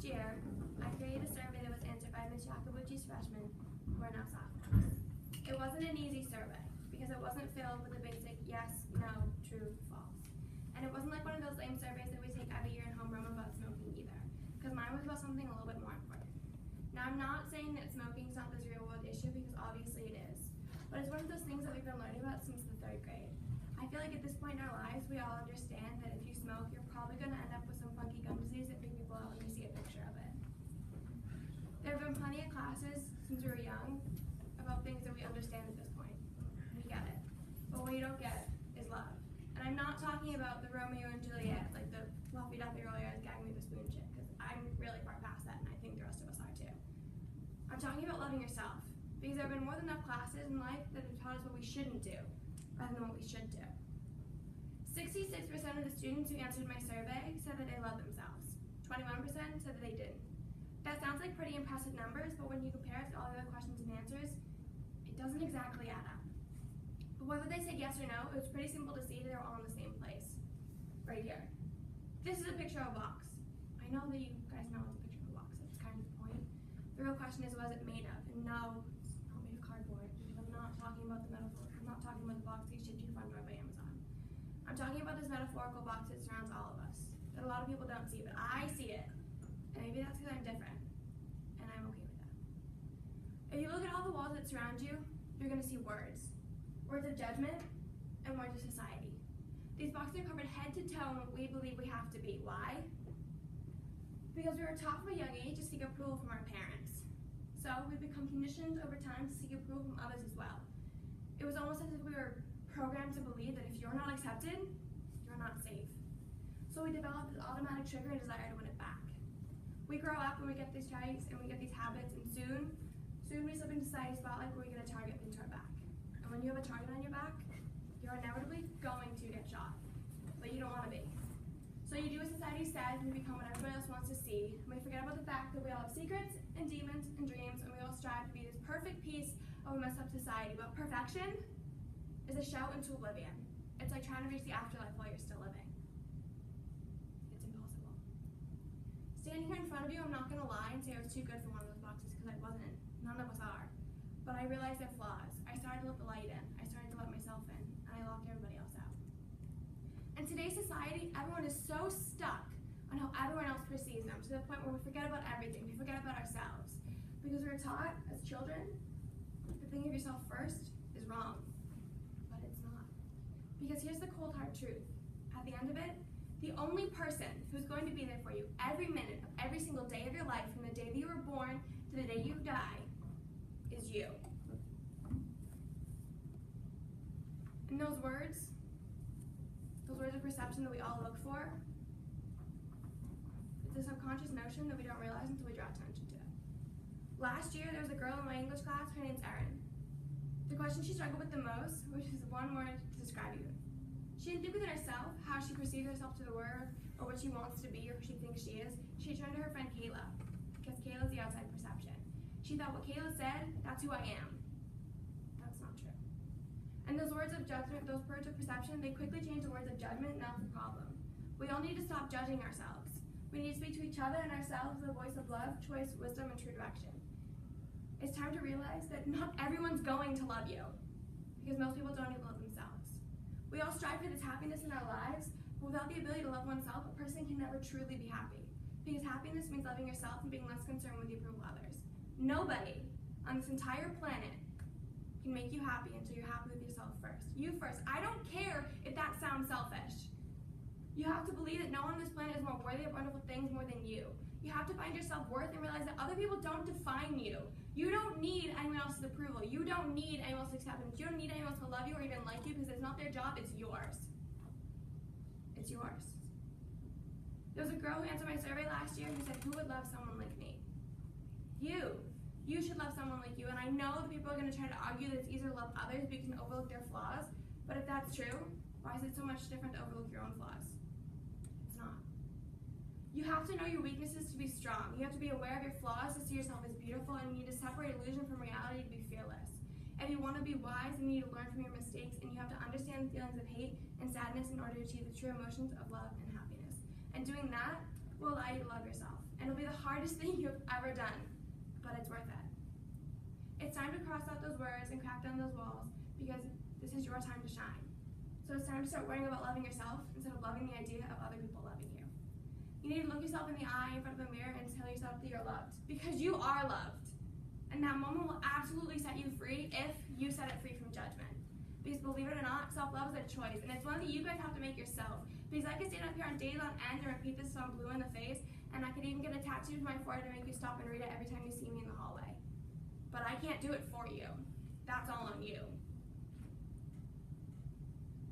Last year, I created a survey that was answered by Ms. Jacobucci's freshmen, who are now sophomores. It wasn't an easy survey, because it wasn't filled with the basic yes, no, true, false. And it wasn't like one of those lame surveys that we take every year in homeroom about smoking either, because mine was about something a little bit more important. Now, I'm not saying that smoking is not this real world issue, because obviously it is, but it's one of those things that we've been learning about since the 3rd grade. I feel like at this point in our lives, we all understand that if you smoke, you're probably going to end up with some funky gum disease that freak people out when you see a picture of it. There have been plenty of classes since we were young about things that we understand at this point. We get it. But what you don't get is love. And I'm not talking about the Romeo and Juliet, like the fluffy duffy roll your eyes gagging with a spoon shit, because I'm really far past that, and I think the rest of us are too. I'm talking about loving yourself, because there have been more than enough classes in life that have taught us what we shouldn't do, rather than what we should do. 66% of the students who answered my survey said that they love themselves. 21% said that they didn't. That sounds like pretty impressive numbers, but when you compare it to all the other questions and answers, it doesn't exactly add up. But whether they said yes or no, it was pretty simple to see that they were all in the same place. Right here. This is a picture of a box. I know that you guys know it's a picture of a box, that's kind of the point. The real question is, what is it made of? And no, it's not made of cardboard, because I'm not talking about the metaphor. I'm not talking about the box that you shipped to your front door by Amazon. I'm talking about this metaphorical box that surrounds all of us, that a lot of people don't see, but I see it. And maybe that's because I'm different, and I'm okay with that. If you look at all the walls that surround you, you're going to see words. Words of judgment and words of society. These boxes are covered head to toe in what we believe we have to be. Why? Because we were taught from a young age to seek approval from our parents. So we've become conditioned over time to seek approval from others as well. It was almost as if we were programmed to believe that if you're not accepted, you're not safe. So we develop this automatic trigger and desire to win it back. We grow up and we get these traits and we get these habits, and soon we slip into society's spotlight where we get a target pinned to our back. And when you have a target on your back, you're inevitably going to get shot, but you don't want to be. So you do what society says, and you become what everybody else wants to see. And we forget about the fact that we all have secrets and demons and dreams, and we all strive to be this perfect piece of a messed up society. But perfection is a shout into oblivion. It's like trying to reach the afterlife while you're still living. It's impossible. Standing here in front of you, I'm not going to lie and say I was too good for one of those boxes, because I wasn't. None of us are. But I realized their flaws. I started to let the light in. I started to let myself in. And I locked everybody else out. In today's society, everyone is so stuck on how everyone else perceives them, to the point where we forget about everything. We forget about ourselves. Because we were taught as children that thinking of yourself first is wrong. But it's not. Because here's the cold hard truth. At the end of it, the only person who's going to be there for you every minute of every single day of your life, from the day that you were born to the day you die, is you. And those words of perception that we all look for, it's a subconscious notion that we don't realize until we draw attention to it. Last year, there was a girl in my English class, her name's Erin. The question she struggled with the most, which is one word to describe you. She didn't think within herself how she perceives herself to the world, or what she wants to be, or who she thinks she is. She turned to her friend Kayla, because Kayla's the outside perception. She thought what Kayla said, that's who I am. That's not true. And those words of judgment, those words of perception, they quickly change to words of judgment, and that's the problem. We all need to stop judging ourselves. We need to speak to each other and ourselves with a voice of love, choice, wisdom, and true direction. It's time to realize that not everyone's going to love you, because most people don't even love themselves. We all strive for this happiness in our lives, but without the ability to love oneself, a person can never truly be happy. Because happiness means loving yourself and being less concerned with the approval of others. Nobody on this entire planet can make you happy until you're happy with yourself first. You first. I don't care if that sounds selfish. You have to believe that no one on this planet is more worthy of wonderful things more than you. You have to find your self-worth and realize that other people don't define you. You don't need anyone else's approval. You don't need anyone else's acceptance. You don't need anyone else to love you or even like you, because it's not their job, it's yours. It's yours. There was a girl who answered my survey last year who said, who would love someone like me? You. You should love someone like you. And I know that people are going to try to argue that it's easier to love others because you can overlook their flaws. But if that's true, why is it so much different to overlook your own flaws? It's not. You have to know your weaknesses to be strong. You have to be aware of your flaws to see yourself as beautiful, and you need to separate illusion from reality to be fearless. If you want to be wise, you need to learn from your mistakes, and you have to understand the feelings of hate and sadness in order to achieve the true emotions of love and happiness. And doing that will allow you to love yourself. And it'll be the hardest thing you've ever done, but it's worth it. It's time to cross out those words and crack down those walls, because this is your time to shine. So it's time to start worrying about loving yourself instead of loving the idea of other people loving you. You need to look yourself in the eye in front of a mirror and tell yourself that you're loved, because you are loved. And that moment will absolutely set you free if you set it free from judgment. Because believe it or not, self-love is a choice, and it's one that you guys have to make yourself. Because I could stand up here on days on end and repeat this till I'm blue in the face, and I could even get a tattoo to my forehead to make you stop and read it every time you see me in the hallway. But I can't do it for you. That's all on you.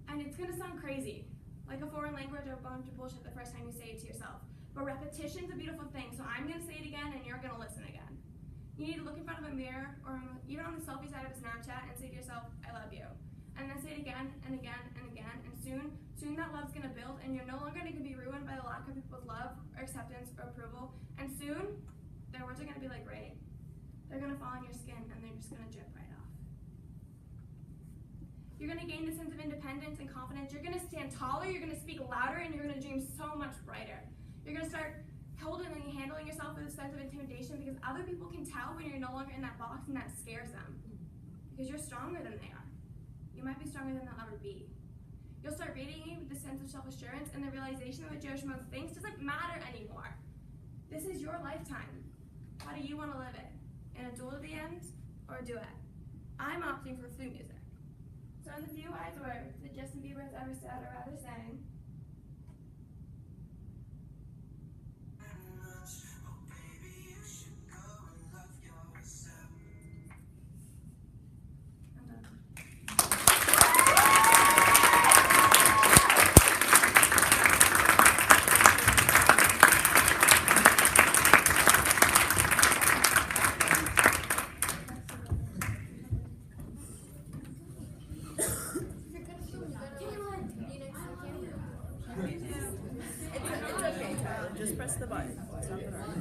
And it's gonna sound crazy, like a foreign language or a bunch of bullshit the first time you say it to yourself. But repetition's a beautiful thing, so I'm gonna say it again and you're gonna listen again. You need to look in front of a mirror or even on the selfie side of a Snapchat and say to yourself, I love you. And then say it again and again and again, and soon that love's gonna build, and you're no longer gonna be ruined by the lack of people's love or acceptance or approval. And soon, their words are gonna be like rain. They're gonna fall on your skin and they're just gonna drip right off. You're gonna gain the sense of independence and confidence. You're gonna stand taller, you're gonna speak louder, and you're gonna dream so much brighter. You're gonna start handling yourself with a sense of intimidation, because other people can tell when you're no longer in that box, and that scares them. Because you're stronger than they are. You might be stronger than they'll ever be. You'll start radiating with the sense of self-assurance and the realization that what Joe Schmo thinks doesn't matter anymore. This is your lifetime. How do you want to live it? In a duel to the end, or a duet? I'm opting for flute music. So in the few wise words that Justin Bieber has ever said, or rather sang, Just press the button. It's not gonna hurt.